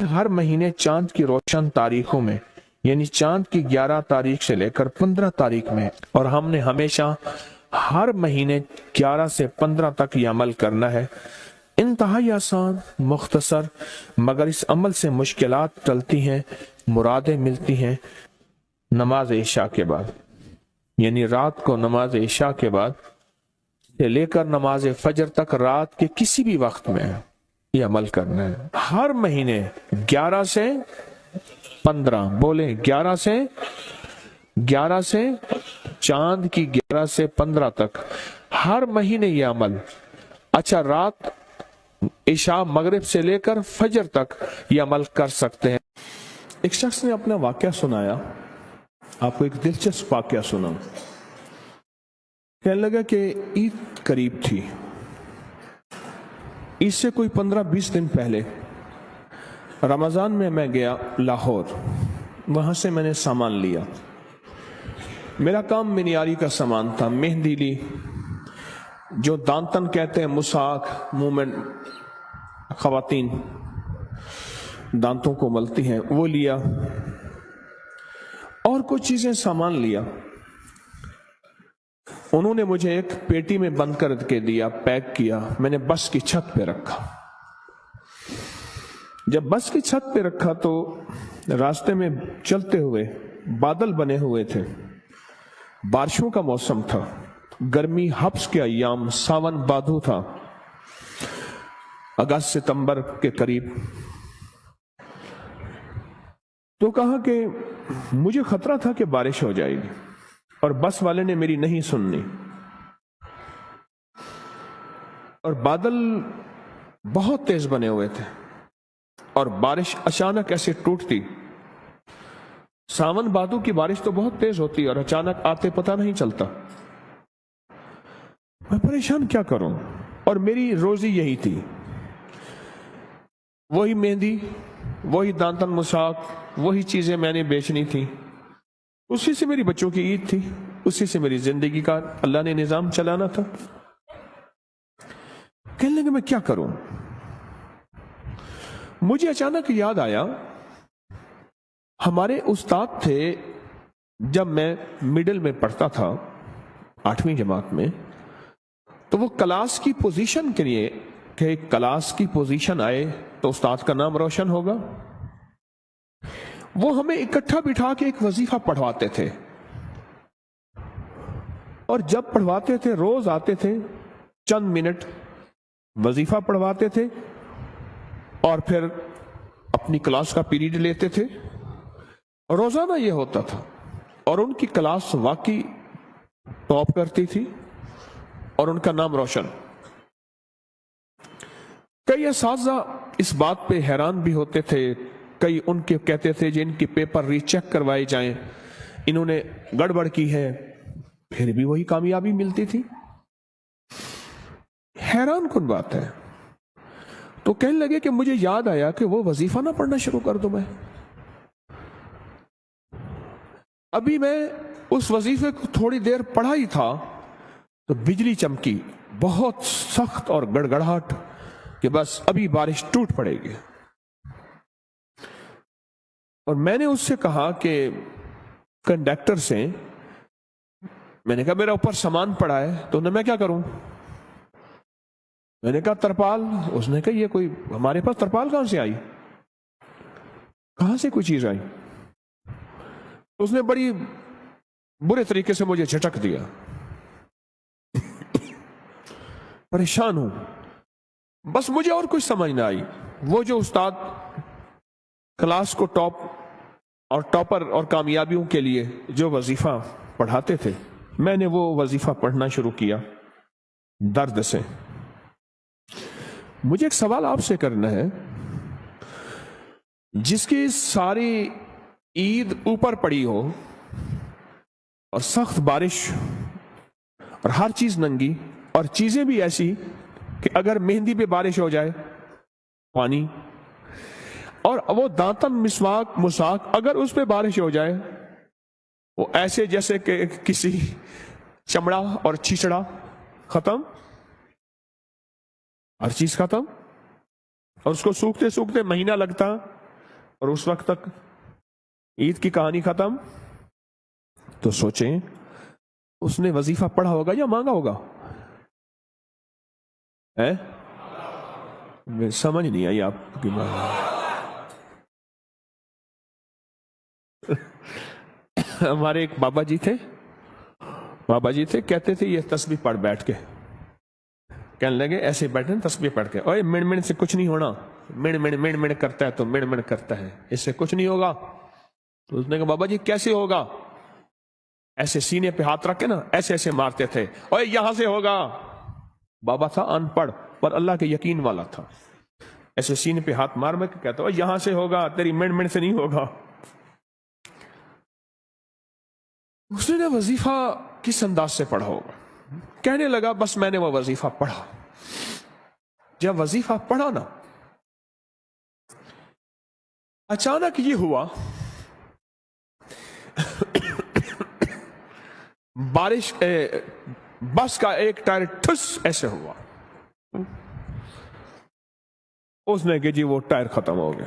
ہر مہینے چاند کی روشن تاریخوں میں، یعنی چاند کی 11 تاریخ سے لے کر 15 تاریخ میں، اور ہم نے ہمیشہ ہر مہینے 11 سے 15 تک یہ عمل کرنا ہے۔ انتہائی آسان، مختصر، مگر اس عمل سے مشکلات ٹلتی ہیں، مرادیں ملتی ہیں۔ نماز عشاء کے بعد، یعنی رات کو نماز عشاء کے بعد سے لے کر نماز فجر تک رات کے کسی بھی وقت میں یہ عمل کرنا ہے۔ ہر مہینے 11 سے 15، بولیں 11 سے چاند کی 11 سے 15 تک ہر مہینے یہ عمل۔ اچھا، رات عشاء مغرب سے لے کر فجر تک یہ عمل کر سکتے ہیں۔ ایک شخص نے اپنا واقعہ سنایا، آپ کو ایک دلچسپ واقعہ سنا۔ کہنے لگا کہ عید قریب تھی، عید سے کوئی 15-20 دن پہلے رمضان میں گیا لاہور، وہاں سے میں نے سامان لیا۔ میرا کام منیاری کا سامان تھا، مہندی لی، جو دانتن کہتے ہیں، مساک، منہ میں خواتین دانتوں کو ملتی ہیں، وہ لیا، اور کچھ چیزیں سامان لیا۔ انہوں نے مجھے ایک پیٹی میں بند کر کے دیا، پیک کیا، میں نے بس کی چھت پہ رکھا۔ جب بس کی چھت پہ رکھا تو راستے میں چلتے ہوئے بادل بنے ہوئے تھے، بارشوں کا موسم تھا، گرمی حبس کے ایام، ساون بادو تھا، اگست ستمبر کے قریب۔ تو کہا کہ مجھے خطرہ تھا کہ بارش ہو جائے گی، اور بس والے نے میری نہیں سننی، اور بادل بہت تیز بنے ہوئے تھے، اور بارش اچانک ایسے ٹوٹتی۔ ساون بادو کی بارش تو بہت تیز ہوتی اور اچانک آتے پتہ نہیں چلتا۔ میں پریشان کیا کروں، اور میری روزی یہی تھی، وہی مہندی، وہی دانتن مساک، وہی چیزیں میں نے بیچنی تھی، اسی سے میری بچوں کی عید تھی، اسی سے میری زندگی کا اللہ نے نظام چلانا تھا۔ کہنے لگے میں کیا کروں؟ مجھے اچانک یاد آیا، ہمارے استاد تھے جب میں مڈل میں پڑھتا تھا، 8ویں جماعت میں، تو وہ کلاس کی پوزیشن کے لیے کہ کلاس کی پوزیشن آئے تو استاد کا نام روشن ہوگا، وہ ہمیں اکٹھا بٹھا کے ایک وظیفہ پڑھواتے تھے، اور جب پڑھواتے تھے روز آتے تھے، چند منٹ وظیفہ پڑھواتے تھے، اور پھر اپنی کلاس کا پیریڈ لیتے تھے۔ روزانہ یہ ہوتا تھا، اور ان کی کلاس واقعی ٹاپ کرتی تھی، اور ان کا نام روشن۔ کئی اساتذہ اس بات پہ حیران بھی ہوتے تھے، کئی ان کے کہتے تھے جن کی پیپر ری چیک کروائے جائیں، انہوں نے گڑبڑ کی ہے، پھر بھی وہی کامیابی ملتی تھی۔ حیران کن بات ہے۔ تو کہنے لگے کہ مجھے یاد آیا کہ وہ وظیفہ نہ پڑھنا شروع کر دوں میں۔ ابھی میں اس وظیفے کو تھوڑی دیر پڑھا ہی تھا تو بجلی چمکی، بہت سخت اور گڑگڑاہٹ، کہ بس ابھی بارش ٹوٹ پڑے گی۔ اور میں نے اس سے کہا کہ کنڈکٹر سے، میں نے کہا میرا اوپر سامان پڑا ہے، تو میں کیا کروں؟ میں نے کہا ترپال۔ اس نے کہا یہ کوئی ہمارے پاس ترپال کہاں سے آئی، کہاں سے کوئی چیز آئی؟ اس نے بڑی برے طریقے سے مجھے جھٹک دیا۔ پریشان ہوں، بس مجھے اور کچھ سمجھ نہ آئی۔ وہ جو استاد کلاس کو ٹاپ اور ٹاپر اور کامیابیوں کے لیے جو وظیفہ پڑھاتے تھے، میں نے وہ وظیفہ پڑھنا شروع کیا درد سے۔ مجھے ایک سوال آپ سے کرنا ہے، جس کی ساری عید اوپر پڑی ہو اور سخت بارش اور ہر چیز ننگی، اور چیزیں بھی ایسی کہ اگر مہندی پہ بارش ہو جائے پانی، اور وہ دانتن مساک اگر اس پہ بارش ہو جائے وہ ایسے جیسے کہ کسی چمڑا اور چھچڑا، ختم، ہر چیز ختم، اور اس کو سوکھتے سوکھتے مہینہ لگتا، اور اس وقت تک عید کی کہانی ختم. تو سوچیں اس نے وظیفہ پڑھا ہوگا یا مانگا ہوگا؟ سمجھ نہیں آئی آپ کی بات. ہمارے ایک بابا جی تھے کہتے تھے یہ تسبیح پڑھ بیٹھ کے. کہنے لگے ایسے بیٹھے تسبیح پڑھ کے، اوے مڑ مڑ سے کچھ نہیں ہونا، مڑ مڑ کرتا ہے تو مڑ مڑ کرتا ہے، اس سے کچھ نہیں ہوگا. تو اس نے کہا بابا جی کیسے ہوگا؟ ایسے سینے پہ ہاتھ رکھ کے نا ایسے ایسے مارتے تھے، اوے یہاں سے ہوگا. بابا تھا ان پڑھ پر اللہ کے یقین والا تھا. ایسے سینے پہ ہاتھ مار کے کہتا اوے یہاں سے ہوگا، تیری مڑ مڑ سے نہیں ہوگا. اس نے وظیفہ کس انداز سے پڑھا ہوگا؟ کہنے لگا بس میں نے وہ وظیفہ پڑھا. جب وظیفہ پڑھا نا اچانک یہ ہوا بارش بس کا ایک ٹائر ٹھس ایسے ہوا. اس نے کہ جی وہ ٹائر ختم ہو گیا.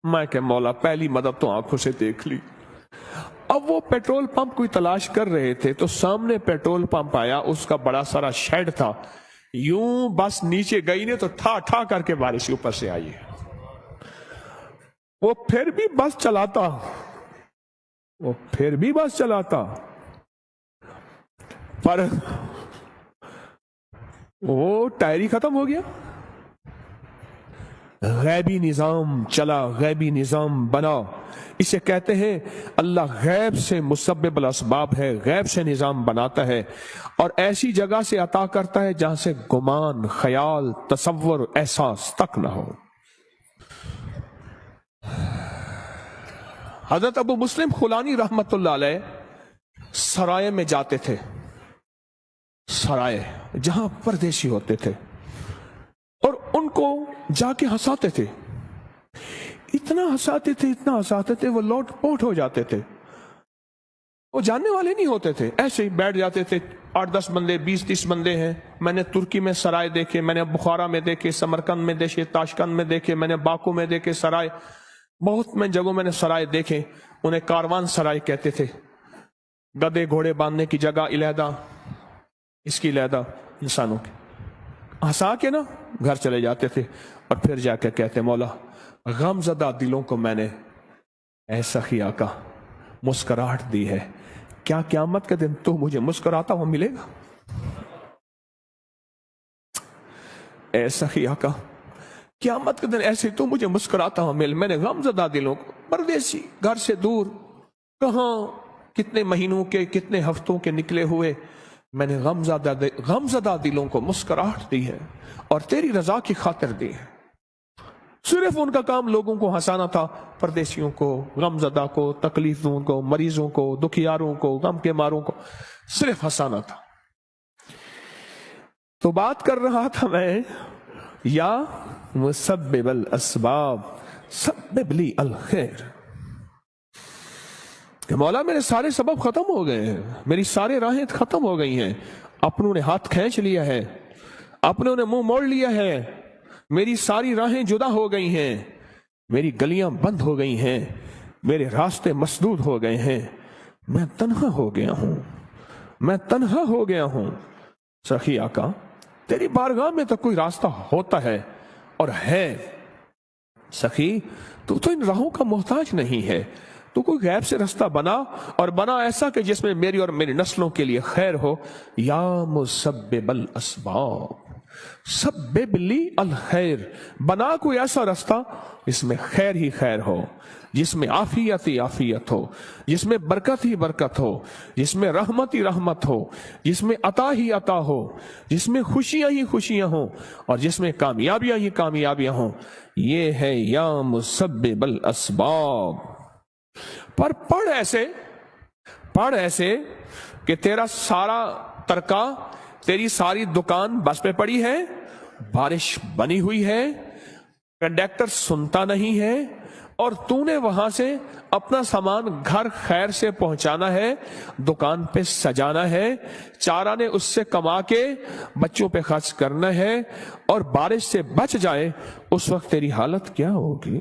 میں کہ مولا پہلی مدد تو آنکھوں سے دیکھ لی. اب وہ پیٹرول پمپ کوئی تلاش کر رہے تھے تو سامنے پیٹرول پمپ آیا، اس کا بڑا سارا شیڈ تھا. یوں بس نیچے گئی نے تو ٹھا ٹھا کر کے بارش اوپر سے آئی. وہ پھر بھی بس چلاتا پر وہ ٹائر ہی ختم ہو گیا. غیبی نظام چلا، غیبی نظام بنا. اسے کہتے ہیں اللہ غیب سے مسبب الاسباب ہے، غیب سے نظام بناتا ہے اور ایسی جگہ سے عطا کرتا ہے جہاں سے گمان، خیال، تصور، احساس تک نہ ہو. حضرت ابو مسلم خولانی رحمت اللہ علیہ سرائے میں جاتے تھے، سرائے جہاں پردیسی ہوتے تھے، اور ان کو جا کے ہنساتے تھے. اتنا ہنساتے تھے وہ لوٹ پوٹ ہو جاتے تھے. وہ جاننے والے نہیں ہوتے تھے، ایسے ہی بیٹھ جاتے تھے. 8-10 بندے، 20-30 بندے ہیں. میں نے ترکی میں سرائے دیکھے، میں نے بخارا میں دیکھے، سمرقند میں دیکھے، تاشقند میں دیکھے، میں نے باکو میں دیکھے سرائے. بہت میں جگہوں میں نے سرائے دیکھے. انہیں کاروان سرائے کہتے تھے. گدے گھوڑے باندھنے کی جگہ علیحدہ، اس کی علیحدہ، انسانوں کی. ہنسا کے نا گھر چلے جاتے تھے اور پھر جا کے کہتے مولا غم زدہ دلوں کو میں نے اے سخی آقا مسکراہٹ دی ہے، کیا قیامت کے دن تو مجھے مسکراتا ہوا ملے گا؟ اے سخی آقا قیامت کے دن ایسے تو مجھے مسکراتا ہوا مل. میں نے غم زدہ دلوں کو، پردیسی گھر سے دور، کہاں کتنے مہینوں کے کتنے ہفتوں کے نکلے ہوئے، میں نے غم زدہ دلوں کو مسکراہٹ دی ہے اور تیری رضا کی خاطر دی ہے. صرف ان کا کام لوگوں کو ہنسانا تھا، پردیسیوں کو، غم زدہ کو، تکلیفوں کو، مریضوں کو، دکھیاروں کو، غم کے ماروں کو صرف ہنسانا تھا. تو بات کر رہا تھا میں یا مسبب الاسباب سبب لی الخیر، کہ مولا میرے سارے سبب ختم ہو گئے ہیں، میری سارے راہیں ختم ہو گئی ہیں، اپنوں نے ہاتھ کھینچ لیا ہے، اپنوں نے منہ موڑ لیا ہے، میری ساری راہیں جدا ہو گئی ہیں، میری گلیاں بند ہو گئی ہیں، میرے راستے مسدود ہو گئے ہیں، میں تنہا ہو گیا ہوں. سخی آقا تیری بارگاہ میں تو کوئی راستہ ہوتا ہے اور ہے. سخی تو ان راہوں کا محتاج نہیں ہے، تو کوئی غیب سے راستہ بنا، اور بنا ایسا کہ جس میں میری اور میری نسلوں کے لیے خیر ہو. یا مسبب الاسباب سبب لی الخیر، بنا کوئی ایسا راستہ جس میں خیر ہی خیر ہو، جس میں عافیت ہی عافیت ہو، جس میں برکت ہی برکت ہو، جس میں رحمت ہی رحمت ہو، جس میں عطا ہی عطا ہو، جس میں خوشیاں ہی خوشیاں ہوں، اور جس میں کامیابیاں ہی کامیابیاں ہوں. یہ ہے یا مسبب الاسباب. پر پڑھ ایسے کہ تیرا سارا ترکا، تیری ساری دکان بس پہ پڑی ہے، بارش بنی ہوئی ہے، کنڈکٹر سنتا نہیں ہے، اور تو نے وہاں سے اپنا سامان گھر خیر سے پہنچانا ہے، دکان پہ سجانا ہے، 4 آنے اس سے کما کے بچوں پہ خرچ کرنا ہے، اور بارش سے بچ جائے اس وقت تیری حالت کیا ہوگی؟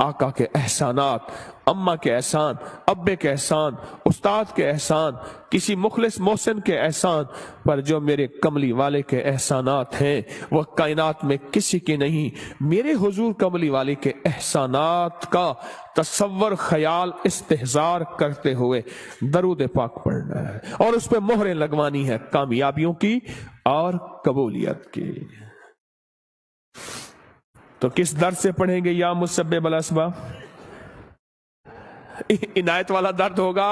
آقا کے احسانات، اماں کے احسان، ابے کے احسان، استاد کے احسان، کسی مخلص محسن کے احسان پر جو میرے کملی والے کے احسانات ہیں وہ کائنات میں کسی کے نہیں۔ میرے حضور کملی والے کے احسانات کا تصور، خیال، استحضار کرتے ہوئے درود پاک پڑھنا ہے اور اس پہ مہریں لگوانی ہے کامیابیوں کی اور قبولیت کی۔ تو کس درد سے پڑھیں گے؟ یا مسبب الاسباب، عنایت والا درد ہوگا؟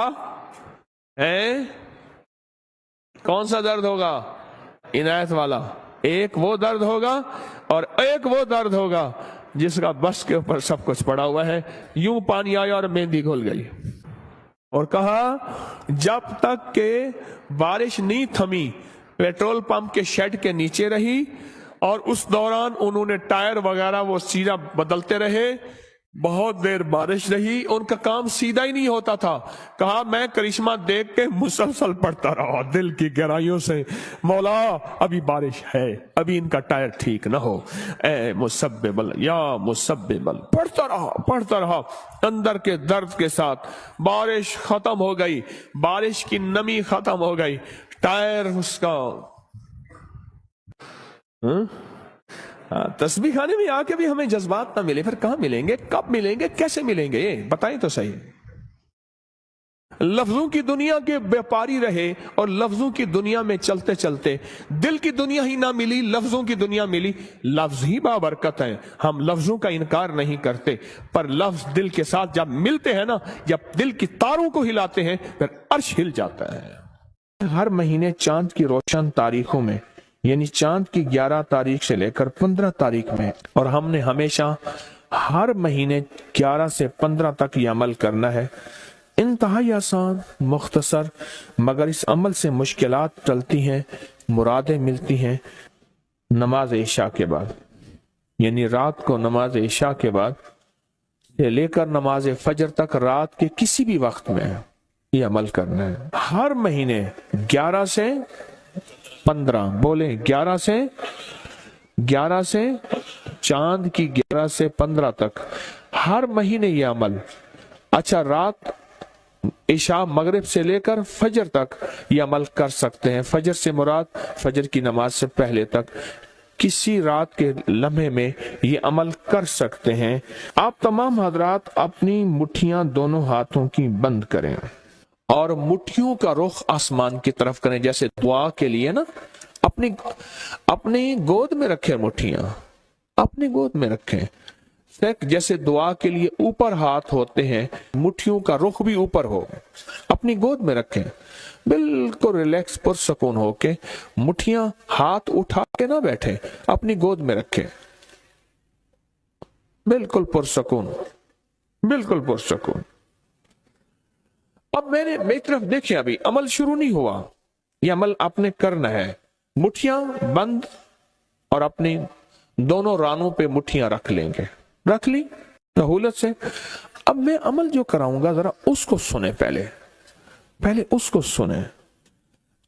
کون سا درد ہوگا؟ عنایت والا۔ ایک وہ درد ہوگا اور ایک وہ درد ہوگا جس کا بس کے اوپر سب کچھ پڑا ہوا ہے۔ یوں پانی آیا اور مہندی گھل گئی، اور کہا جب تک کہ بارش نہیں تھمی پیٹرول پمپ کے شیڈ کے نیچے رہی، اور اس دوران انہوں نے ٹائر وغیرہ وہ سیدھا بدلتے رہے، بہت دیر بارش رہی، ان کا کام سیدھا ہی نہیں ہوتا تھا۔ کہا میں کرشمہ دیکھ کے مسلسل پڑھتا رہا دل کی گہرائیوں سے، مولا ابھی بارش ہے، ابھی ان کا ٹائر ٹھیک نہ ہو، اے مسبب یا مسبب، پڑھتا رہا اندر کے درد کے ساتھ۔ بارش ختم ہو گئی، بارش کی نمی ختم ہو گئی، ٹائر اس کا تسبیح خانے میں آ کے بھی ہمیں جذبات نہ ملے، پھر کہاں ملیں گے؟ کب ملیں گے؟ کیسے ملیں گے؟ بتائیں تو صحیح۔ لفظوں کی دنیا کے بیپاری رہے اور لفظوں کی دنیا میں چلتے چلتے دل کی دنیا ہی نہ ملی، لفظوں کی دنیا ملی۔ لفظ ہی بابرکت ہیں، ہم لفظوں کا انکار نہیں کرتے، پر لفظ دل کے ساتھ جب ملتے ہیں نا، جب دل کی تاروں کو ہلاتے ہیں پھر عرش ہل جاتا ہے۔ ہر مہینے چاند کی روشن تاریخوں میں، یعنی چاند کی 11 تاریخ سے لے کر 15 تاریخ میں، اور ہم نے ہمیشہ ہر مہینے 11 سے 15 تک یہ عمل کرنا ہے۔ انتہائی آسان، مختصر، مگر اس عمل سے مشکلات ٹلتی ہیں، مرادیں ملتی ہیں۔ نماز عشاء کے بعد، یعنی رات کو نماز عشاء کے بعد سے لے کر نماز فجر تک رات کے کسی بھی وقت میں یہ عمل کرنا ہے۔ ہر مہینے 11 سے 15، بولیں 11 سے چاند کی 11 سے 15 تک ہر مہینے یہ عمل۔ اچھا، رات عشاء مغرب سے لے کر فجر تک یہ عمل کر سکتے ہیں۔ فجر سے مراد فجر کی نماز سے پہلے تک کسی رات کے لمحے میں یہ عمل کر سکتے ہیں۔ آپ تمام حضرات اپنی مٹھیاں دونوں ہاتھوں کی بند کریں اور مٹھیوں کا رخ آسمان کی طرف کریں، جیسے دعا کے لیے نا اپنی گود میں رکھیں، مٹھیاں اپنی گود میں رکھیں، جیسے دعا کے لیے اوپر ہاتھ ہوتے ہیں، مٹھیوں کا رخ بھی اوپر ہو، اپنی گود میں رکھیں، بالکل ریلیکس پرسکون ہو کے، مٹھیاں ہاتھ اٹھا کے نہ بیٹھیں، اپنی گود میں رکھیں، بالکل پرسکون، بالکل پرسکون۔ اب میری طرف دیکھیں، ابھی عمل شروع نہیں ہوا، یہ عمل آپ نے کرنا ہے۔ مٹھیاں بند اور اپنی دونوں رانوں پہ مٹھیاں رکھ لیں گے، رکھ لی سہولت سے۔ اب میں عمل جو کراؤں گا ذرا اس کو سنیں، پہلے اس کو سنیں۔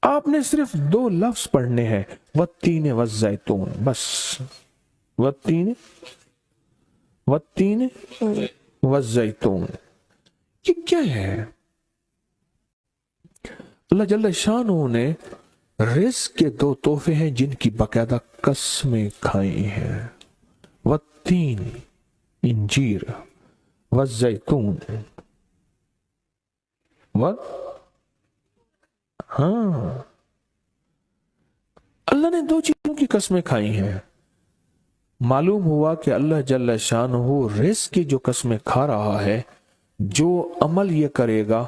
آپ نے صرف 2 لفظ پڑھنے ہیں، والتین والزیتون، بس والتین والزیتون۔ یہ کیا ہے؟ اللہ جل شانہ نے رزق کے 2 تحفے ہیں جن کی باقاعدہ قسمیں کھائی ہیں، والتین انجیر، والزیتون، اللہ نے 2 چیزوں کی قسمیں کھائی ہیں۔ معلوم ہوا کہ اللہ جل شانہ رزق کی جو قسمیں کھا رہا ہے، جو عمل یہ کرے گا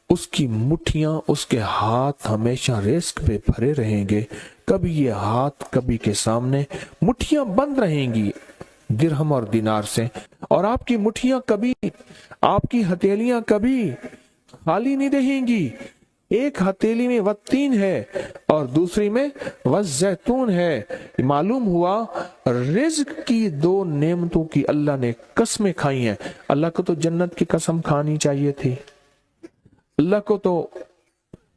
اس کی مٹھیاں، اس کے ہاتھ ہمیشہ رزق پہ بھرے رہیں گے، کبھی یہ ہاتھ کبھی کے سامنے، مٹھیاں بند رہیں گی درہم اور دینار سے، اور آپ کی مٹھیاں کبھی، آپ کی ہتھیلیاں کبھی خالی نہیں رہیں گی۔ ایک ہتھیلی میں والتین ہے اور دوسری میں والزیتون ہے۔ معلوم ہوا رزق کی 2 نعمتوں کی اللہ نے قسمیں کھائی ہیں۔ اللہ کو تو جنت کی قسم کھانی چاہیے تھی، اللہ کو تو